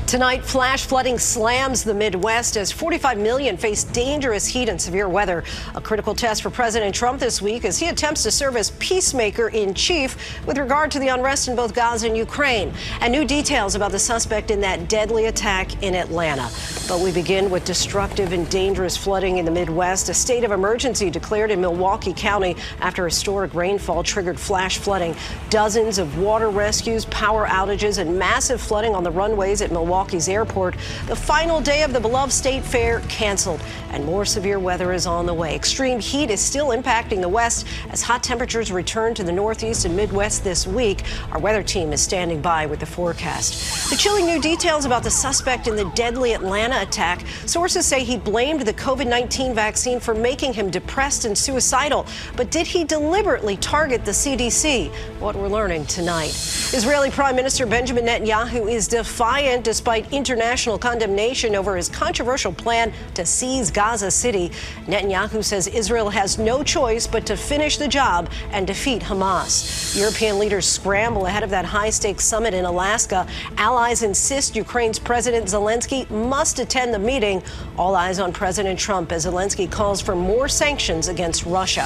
Tonight, flash flooding slams the Midwest as 45 million face dangerous heat and severe weather. A critical test for President Trump this week as he attempts to serve as peacemaker in chief with regard to the unrest in both Gaza and Ukraine. And new details about the suspect in that deadly attack in Atlanta. But we begin with destructive and dangerous flooding in the Midwest. A state of emergency declared in Milwaukee County after historic rainfall triggered flash flooding. Dozens of water rescues, power outages, and massive flooding on the runways at Milwaukee's airport. The final day of the beloved state fair canceled, and more severe weather is on the way. Extreme heat is still impacting the West as hot temperatures return to the Northeast and Midwest this week. Our weather team is standing by with the forecast. The chilling new details about the suspect in the deadly Atlanta attack. Sources say he blamed the COVID-19 vaccine for making him depressed and suicidal. But did he deliberately target the CDC? What we're learning tonight. Israeli Prime Minister Benjamin Netanyahu is defiant despite international condemnation over his controversial plan to seize Gaza City. Netanyahu says Israel has no choice but to finish the job and defeat Hamas. European leaders scramble ahead of that high-stakes summit in Alaska. Allies insist Ukraine's President Zelensky must attend the meeting. All eyes on President Trump as Zelensky calls for more sanctions against Russia.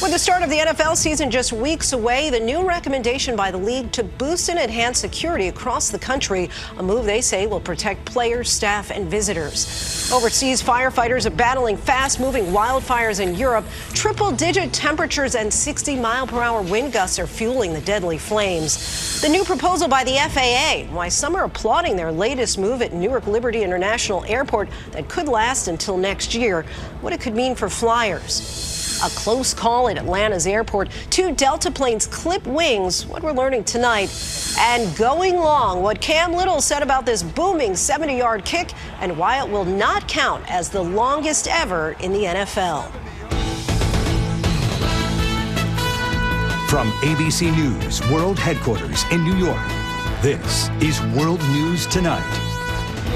With the start of the NFL season just weeks away, the new recommendation by the league to boost and enhance security across the country, a move they say will protect players, staff, and visitors. Overseas, firefighters are battling fast-moving wildfires in Europe. Triple-digit temperatures and 60-mile-per-hour wind gusts are fueling the deadly flames. The new proposal by the FAA, why some are applauding their latest move at Newark Liberty International Airport that could last until next year, what it could mean for flyers. A close call at Atlanta's airport. 2 Delta planes clip wings, what we're learning tonight. And going long, what Cam Little said about this booming 70-yard kick and why it will not count as the longest ever in the NFL. From ABC News World Headquarters in New York, this is World News Tonight.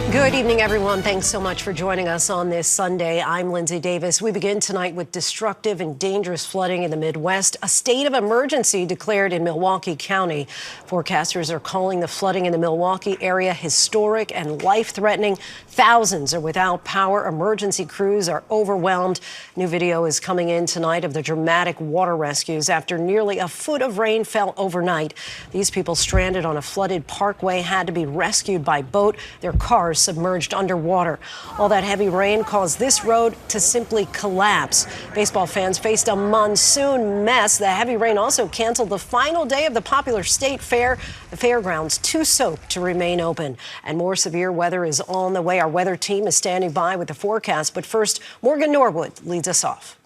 Good evening, everyone. Thanks so much for joining us on this Sunday. I'm Lindsay Davis. We begin tonight with destructive and dangerous flooding in the Midwest. A state of emergency declared in Milwaukee County. Forecasters are calling the flooding in the Milwaukee area historic and life-threatening. Thousands are without power. Emergency crews are overwhelmed. New video is coming in tonight of the dramatic water rescues after nearly a foot of rain fell overnight. These people stranded on a flooded parkway had to be rescued by boat. Their cars submerged underwater. All that heavy rain caused this road to simply collapse. Baseball fans faced a monsoon mess. The heavy rain also canceled the final day of the popular state fair. The fairgrounds too soaked to remain open. And more severe weather is on the way. Our weather team is standing by with the forecast. But first, Morgan Norwood leads us off.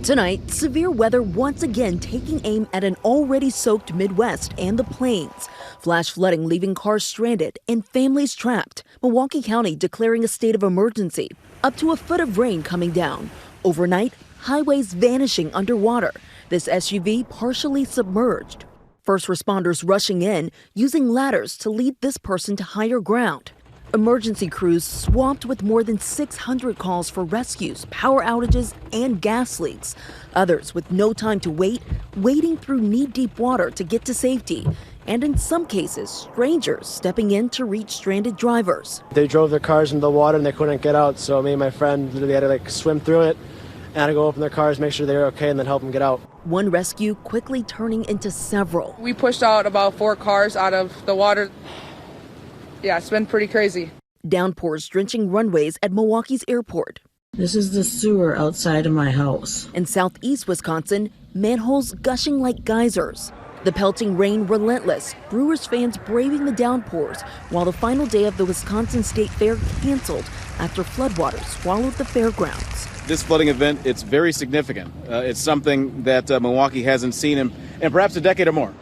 Tonight, severe weather once again taking aim at an already soaked Midwest and the plains. Flash flooding leaving cars stranded and families trapped. Milwaukee County declaring a state of emergency. Up to a foot of rain coming down. Overnight, highways vanishing underwater. This SUV partially submerged. First responders rushing in, using ladders to lead this person to higher ground. Emergency crews swamped with more than 600 calls for rescues, power outages, and gas leaks. Others with no time to wait, wading through knee-deep water to get to safety. And in some cases, strangers stepping in to reach stranded drivers. They drove their cars into the water and they couldn't get out, so me and my friend literally had to swim through it and had to go open their cars, make sure they were okay, and then help them get out. One rescue quickly turning into several. We pushed out about 4 cars out of the water. Yeah, it's been pretty crazy. Downpours drenching runways at Milwaukee's airport. This is the sewer outside of my house. In southeast Wisconsin, manholes gushing like geysers. The pelting rain relentless, Brewers fans braving the downpours, while the final day of the Wisconsin State Fair canceled after floodwaters swallowed the fairgrounds. This flooding event, it's very significant. It's something that Milwaukee hasn't seen in perhaps a decade or more.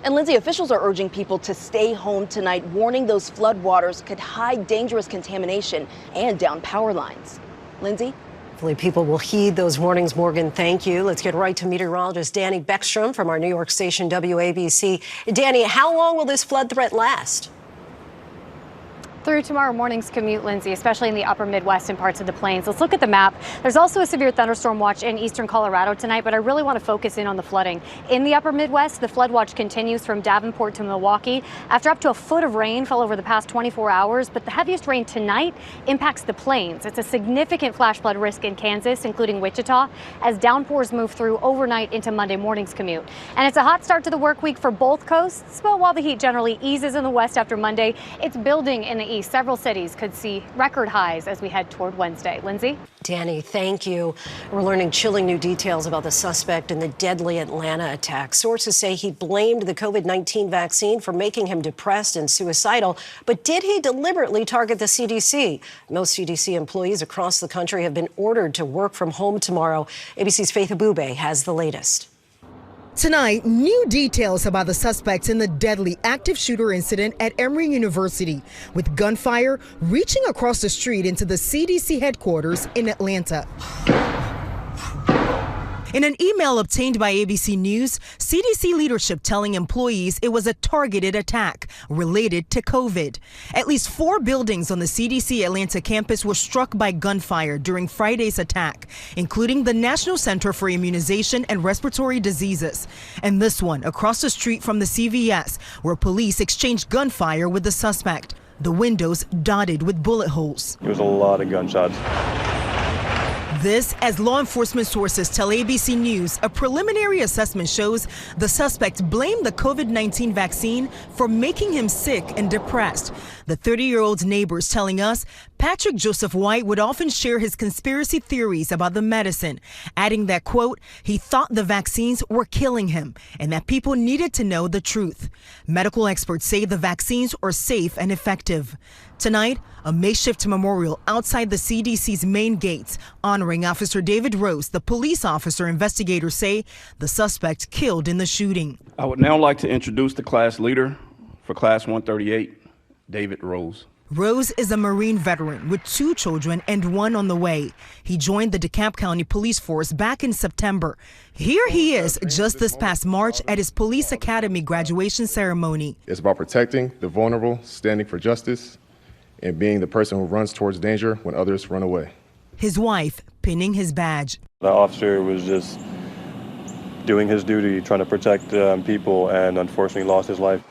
And Lindsay, officials are urging people to stay home tonight, warning those floodwaters could hide dangerous contamination and down power lines. Lindsay? Hopefully people will heed those warnings. Morgan, thank you. Let's get right to meteorologist Danny Beckstrom from our New York station WABC. Danny, how long will this flood threat last? Through tomorrow morning's commute, Lindsay, especially in the upper Midwest and parts of the plains. Let's look at the map. There's also a severe thunderstorm watch in eastern Colorado tonight, but I really want to focus in on the flooding. In the upper Midwest, the flood watch continues from Davenport to Milwaukee after up to a foot of rain fell over the past 24 hours. But the heaviest rain tonight impacts the plains. It's a significant flash flood risk in Kansas, including Wichita, as downpours move through overnight into Monday morning's commute. And it's a hot start to the work week for both coasts. But while the heat generally eases in the west after Monday, it's building in the east. Several cities could see record highs as we head toward Wednesday. Lindsay? Danny, thank you. We're learning chilling new details about the suspect in the deadly Atlanta attack. Sources say he blamed the COVID-19 vaccine for making him depressed and suicidal. But did he deliberately target the CDC? Most CDC employees across the country have been ordered to work from home tomorrow. ABC's Faith Abubey has the latest. Tonight, new details about the suspects in the deadly active shooter incident at Emory University, with gunfire reaching across the street into the CDC headquarters in Atlanta. In an email obtained by ABC News, CDC leadership telling employees it was a targeted attack related to COVID. At least 4 buildings on the CDC Atlanta campus were struck by gunfire during Friday's attack, including the National Center for Immunization and Respiratory Diseases, and this one across the street from the CVS, where police exchanged gunfire with the suspect. The windows dotted with bullet holes. There was a lot of gunshots. This, as law enforcement sources tell ABC News, a preliminary assessment shows the suspect blamed the COVID-19 vaccine for making him sick and depressed. The 30-year-old's neighbors telling us Patrick Joseph White would often share his conspiracy theories about the medicine, adding that, quote, he thought the vaccines were killing him and that people needed to know the truth. Medical experts say the vaccines are safe and effective. Tonight, a makeshift memorial outside the CDC's main gates honoring Officer David Rose, the police officer investigators say the suspect killed in the shooting. I would now like to introduce the class leader for Class 138, David Rose. Rose is a Marine veteran with 2 children and 1 on the way. He joined the DeKalb County Police Force back in September. Here he is just this past March at his Police Academy graduation ceremony. It's about protecting the vulnerable, standing for justice, and being the person who runs towards danger when others run away. His wife pinning his badge. The officer was just doing his duty, trying to protect people, and unfortunately lost his life.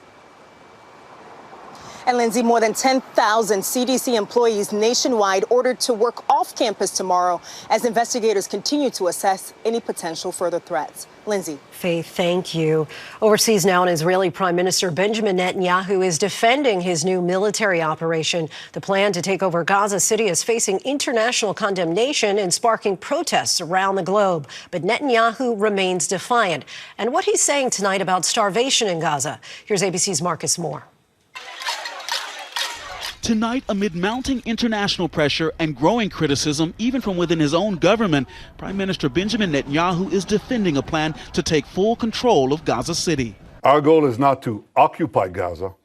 And Lindsay, more than 10,000 CDC employees nationwide ordered to work off campus tomorrow as investigators continue to assess any potential further threats. Lindsay. Faith, thank you. Overseas now, an Israeli Prime Minister Benjamin Netanyahu is defending his new military operation. The plan to take over Gaza City is facing international condemnation and sparking protests around the globe. But Netanyahu remains defiant. And what he's saying tonight about starvation in Gaza. Here's ABC's Marcus Moore. Tonight, amid mounting international pressure and growing criticism, even from within his own government, Prime Minister Benjamin Netanyahu is defending a plan to take full control of Gaza City. Our goal is not to occupy Gaza.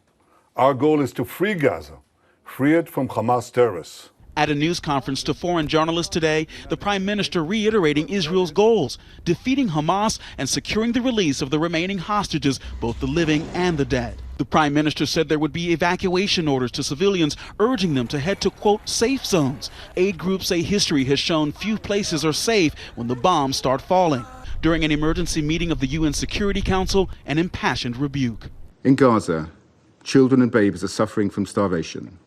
Our goal is to free Gaza, free it from Hamas terrorists. At a news conference to foreign journalists today, the Prime Minister reiterating Israel's goals, defeating Hamas and securing the release of the remaining hostages, both the living and the dead. The Prime Minister said there would be evacuation orders to civilians, urging them to head to, quote, safe zones. Aid groups say history has shown few places are safe when the bombs start falling. During an emergency meeting of the UN Security Council, an impassioned rebuke. In Gaza, children and babies are suffering from starvation.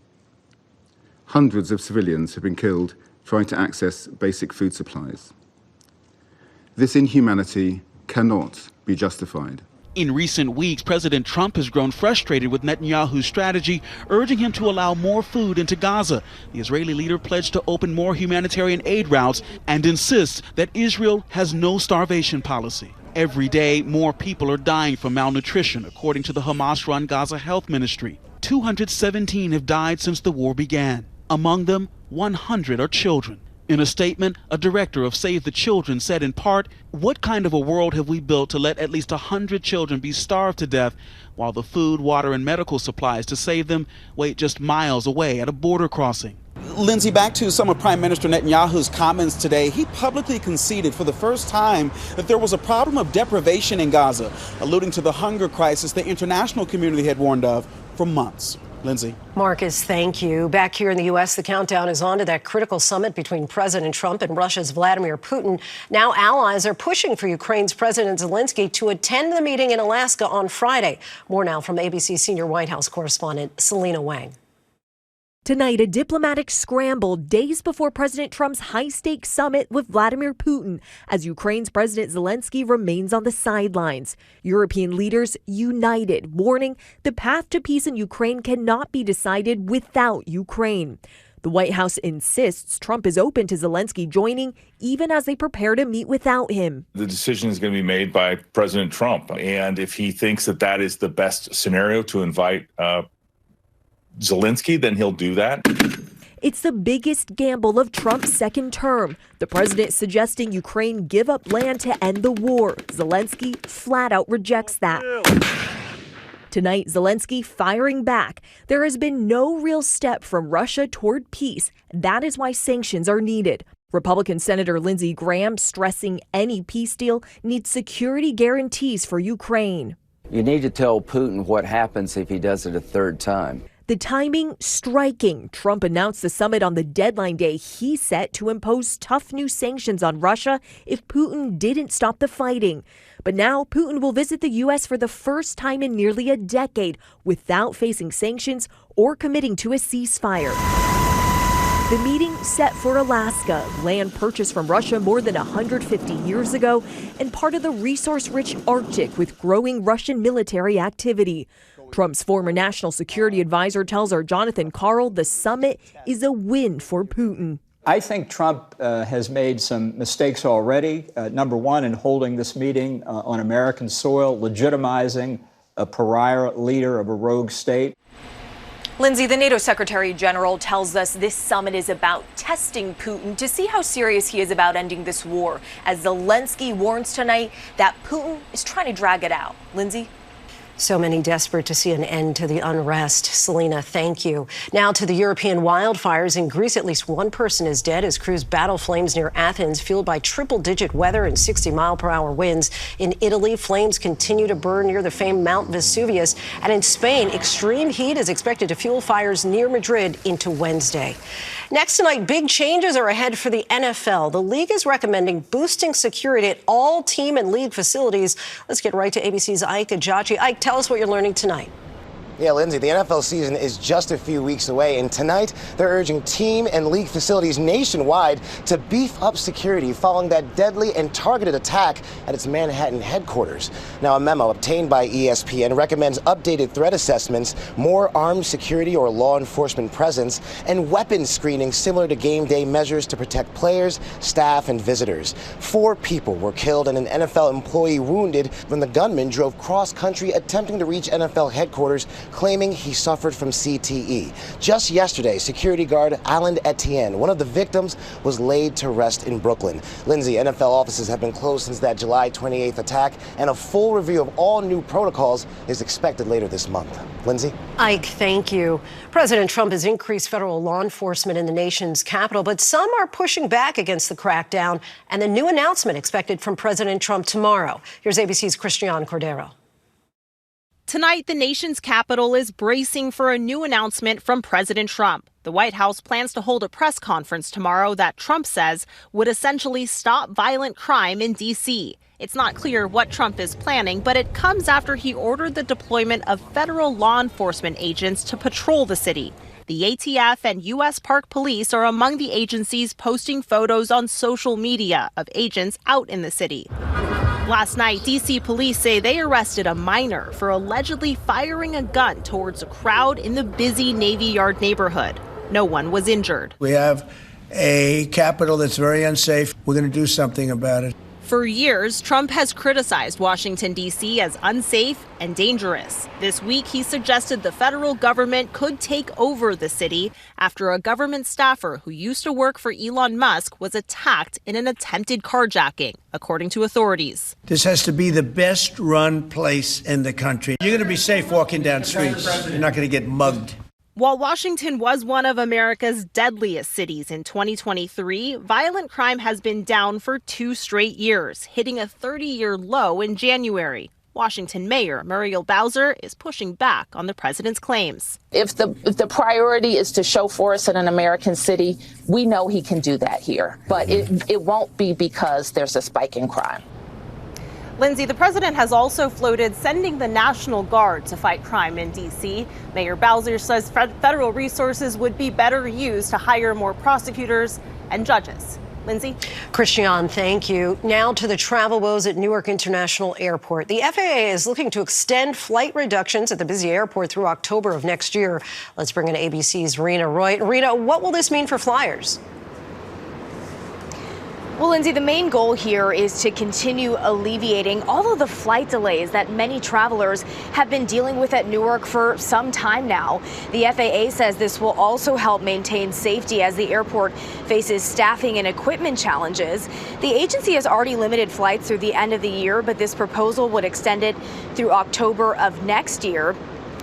Hundreds of civilians have been killed trying to access basic food supplies. This inhumanity cannot be justified. In recent weeks, President Trump has grown frustrated with Netanyahu's strategy, urging him to allow more food into Gaza. The Israeli leader pledged to open more humanitarian aid routes and insists that Israel has no starvation policy. Every day, more people are dying from malnutrition, according to the Hamas-run Gaza Health Ministry. 217 have died since the war began. Among them, 100 are children. In a statement, a director of Save the Children said in part, "What kind of a world have we built to let at least 100 children be starved to death while the food, water, and medical supplies to save them wait just miles away at a border crossing?" Lindsay, back to some of Prime Minister Netanyahu's comments today. He publicly conceded for the first time that there was a problem of deprivation in Gaza, alluding to the hunger crisis the international community had warned of for months. Lindsay. Marcus, thank you. Back here in the U.S., the countdown is on to that critical summit between President Trump and Russia's Vladimir Putin. Now allies are pushing for Ukraine's President Zelensky to attend the meeting in Alaska on Friday. More now from ABC senior White House correspondent Selena Wang. Tonight, a diplomatic scramble days before President Trump's high-stakes summit with Vladimir Putin as Ukraine's President Zelensky remains on the sidelines. European leaders united, warning the path to peace in Ukraine cannot be decided without Ukraine. The White House insists Trump is open to Zelensky joining, even as they prepare to meet without him. The decision is going to be made by President Trump, and if he thinks that that is the best scenario to invite Zelensky, then he'll do that. It's the biggest gamble of Trump's second term. The president suggesting Ukraine give up land to end the war. Zelensky flat out rejects that. Tonight, Zelensky firing back. There has been no real step from Russia toward peace. That is why sanctions are needed. Republican Senator Lindsey Graham stressing any peace deal needs security guarantees for Ukraine. You need to tell Putin what happens if he does it a third time. The timing striking. Trump announced the summit on the deadline day he set to impose tough new sanctions on Russia if Putin didn't stop the fighting. But now Putin will visit the U.S. for the first time in nearly a decade without facing sanctions or committing to a ceasefire. The meeting set for Alaska, land purchased from Russia more than 150 years ago, and part of the resource-rich Arctic with growing Russian military activity. Trump's former national security advisor tells our Jonathan Karl the summit is a win for Putin. I think Trump has made some mistakes already. Number one, in holding this meeting on American soil, legitimizing a pariah leader of a rogue state. Lindsay, the NATO Secretary General tells us this summit is about testing Putin to see how serious he is about ending this war, as Zelensky warns tonight that Putin is trying to drag it out. Lindsay? So many desperate to see an end to the unrest. Selena, thank you. Now to the European wildfires. In Greece, at least one person is dead as crews battle flames near Athens, fueled by triple-digit weather and 60-mile-per-hour winds. In Italy, flames continue to burn near the famed Mount Vesuvius. And in Spain, extreme heat is expected to fuel fires near Madrid into Wednesday. Next tonight, big changes are ahead for the NFL. The league is recommending boosting security at all team and league facilities. Let's get right to ABC's Ike Ajachi. Ike, tell us what you're learning tonight. Yeah, Lindsay, the NFL season is just a few weeks away, and tonight they're urging team and league facilities nationwide to beef up security following that deadly and targeted attack at its Manhattan headquarters. Now, a memo obtained by ESPN recommends updated threat assessments, more armed security or law enforcement presence, and weapons screening similar to game day measures to protect players, staff, and visitors. 4 people were killed and an NFL employee wounded when the gunman drove cross-country attempting to reach NFL headquarters, claiming he suffered from CTE. Just yesterday, security guard Alan Etienne, one of the victims, was laid to rest in Brooklyn. Lindsay, NFL offices have been closed since that July 28th attack, and a full review of all new protocols is expected later this month. Lindsay? Ike, thank you. President Trump has increased federal law enforcement in the nation's capital, but some are pushing back against the crackdown and the new announcement expected from President Trump tomorrow. Here's ABC's Christian Cordero. Tonight, the nation's capital is bracing for a new announcement from President Trump. The White House plans to hold a press conference tomorrow that Trump says would essentially stop violent crime in D.C. It's not clear what Trump is planning, but it comes after he ordered the deployment of federal law enforcement agents to patrol the city. The ATF and U.S. Park Police are among the agencies posting photos on social media of agents out in the city. Last night, D.C. police say they arrested a minor for allegedly firing a gun towards a crowd in the busy Navy Yard neighborhood. No one was injured. We have a capital that's very unsafe. We're going to do something about it. For years, Trump has criticized Washington, D.C. as unsafe and dangerous. This week, he suggested the federal government could take over the city after a government staffer who used to work for Elon Musk was attacked in an attempted carjacking, according to authorities. This has to be the best run place in the country. You're going to be safe walking down streets. You're not going to get mugged. While Washington was one of America's deadliest cities in 2023, violent crime has been down for 2 straight years, hitting a 30-year low in January. Washington Mayor Muriel Bowser is pushing back on the president's claims. If the priority is to show force in an American city, we know he can do that here. But it won't be because there's a spike in crime. Lindsay, the president has also floated sending the National Guard to fight crime in D.C. Mayor Bowser says federal resources would be better used to hire more prosecutors and judges. Lindsay? Christian, thank you. Now to the travel woes at Newark International Airport. The FAA is looking to extend flight reductions at the busy airport through October of next year. Let's bring in ABC's Rena Roy. Rena, what will this mean for flyers? Well, Lindsay, the main goal here is to continue alleviating all of the flight delays that many travelers have been dealing with at Newark for some time now. The FAA says this will also help maintain safety as the airport faces staffing and equipment challenges. The agency has already limited flights through the end of the year, but this proposal would extend it through October of next year.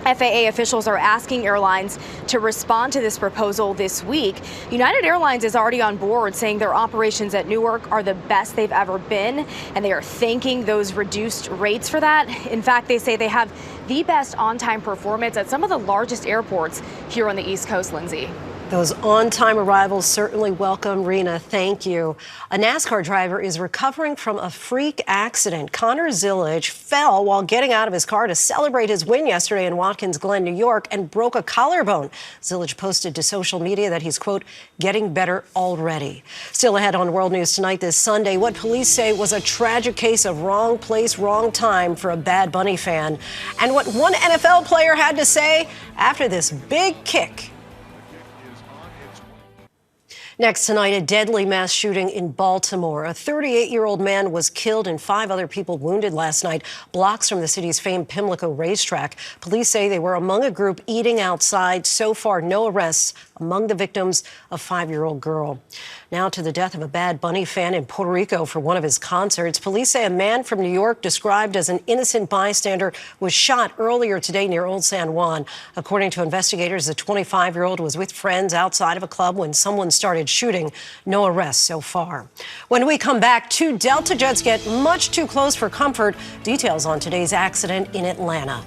FAA officials are asking airlines to respond to this proposal this week. United Airlines is already on board, saying their operations at Newark are the best they've ever been, and they are thanking those reduced rates for that. In fact, they say they have the best on-time performance at some of the largest airports here on the East Coast, Lindsay. Those on-time arrivals certainly welcome, Rena. Thank you. A NASCAR driver is recovering from a freak accident. Connor Zillage fell while getting out of his car to celebrate his win yesterday in Watkins Glen, New York, and broke a collarbone. Zillage posted to social media that he's, quote, getting better already. Still ahead on World News Tonight this Sunday, what police say was a tragic case of wrong place, wrong time for a Bad Bunny fan, and what one NFL player had to say after this big kick. Next tonight, a deadly mass shooting in Baltimore. A 38-year-old man was killed and 5 other people wounded last night, blocks from the city's famed Pimlico Racetrack. Police say they were among a group eating outside. So far, no arrests among the victims, a 5-year-old girl. Now to the death of a Bad Bunny fan in Puerto Rico for one of his concerts. Police say a man from New York, described as an innocent bystander, was shot earlier today near Old San Juan. According to investigators, the 25-year-old was with friends outside of a club when someone started shooting. No arrests so far. When we come back, 2 Delta jets get much too close for comfort. Details on today's accident in Atlanta.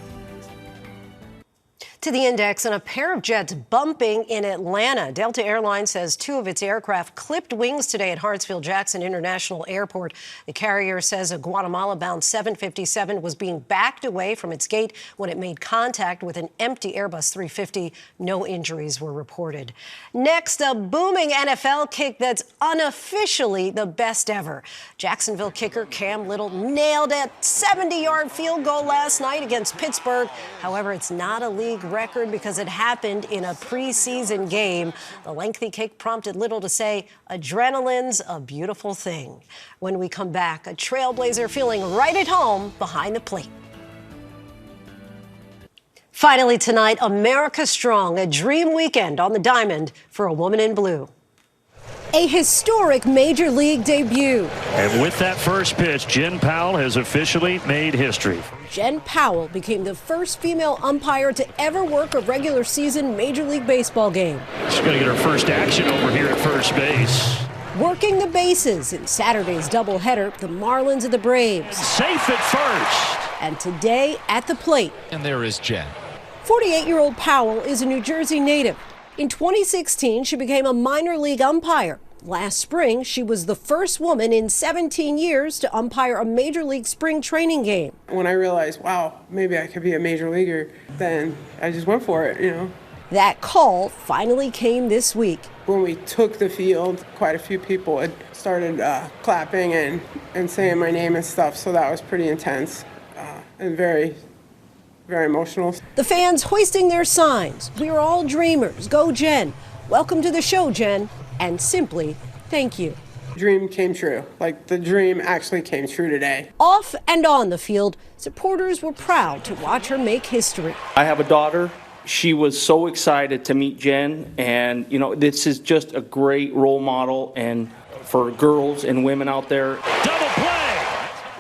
To the index, and a pair of jets bumping in Atlanta. Delta Airlines says 2 of its aircraft clipped wings today at Hartsfield-Jackson International Airport. The carrier says a Guatemala-bound 757 was being backed away from its gate when it made contact with an empty Airbus 350. No injuries were reported. Next, a booming NFL kick that's unofficially the best ever. Jacksonville kicker Cam Little nailed a 70-yard field goal last night against Pittsburgh. However, it's not a league record because it happened in a preseason game. The lengthy kick prompted Little to say, adrenaline's a beautiful thing. When we come back, a trailblazer feeling right at home behind the plate. Finally tonight, America Strong, a dream weekend on the diamond for a woman in blue. A historic Major League debut. And with that first pitch, Jen Powell has officially made history. Jen Powell became the first female umpire to ever work a regular season Major League Baseball game. She's going to get her first action over here at first base. Working the bases in Saturday's doubleheader, the Marlins and the Braves. Safe at first. And today at the plate. And there is Jen. 48-year-old Powell is a New Jersey native. In 2016, she became a minor league umpire. Last spring, she was the first woman in 17 years to umpire a Major League spring training game. When I realized, wow, maybe I could be a major leaguer, then I just went for it, you know. That call finally came this week. When we took the field, quite a few people had started clapping and saying my name and stuff, so that was pretty intense and very emotional. The fans hoisting their signs. We are all dreamers. Go Jen. Welcome to the show, Jen. And simply, thank you. Dream came true. Like, the dream actually came true today. Off and on the field, supporters were proud to watch her make history. I have a daughter. She was so excited to meet Jen. And, you know, this is just a great role model and for girls and women out there. Double play!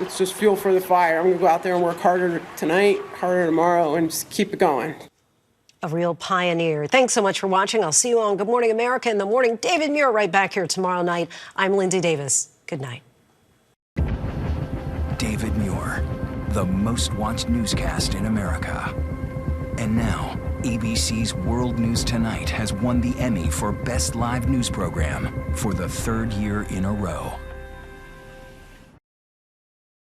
It's just fuel for the fire. I'm going to go out there and work harder tonight, harder tomorrow, and just keep it going. A real pioneer. Thanks so much for watching. I'll see you on Good Morning America in the morning. David Muir right back here tomorrow night. I'm Lindsay Davis. Good night. David Muir, the most watched newscast in America. And now, ABC's World News Tonight has won the Emmy for Best Live News Program for the third year in a row.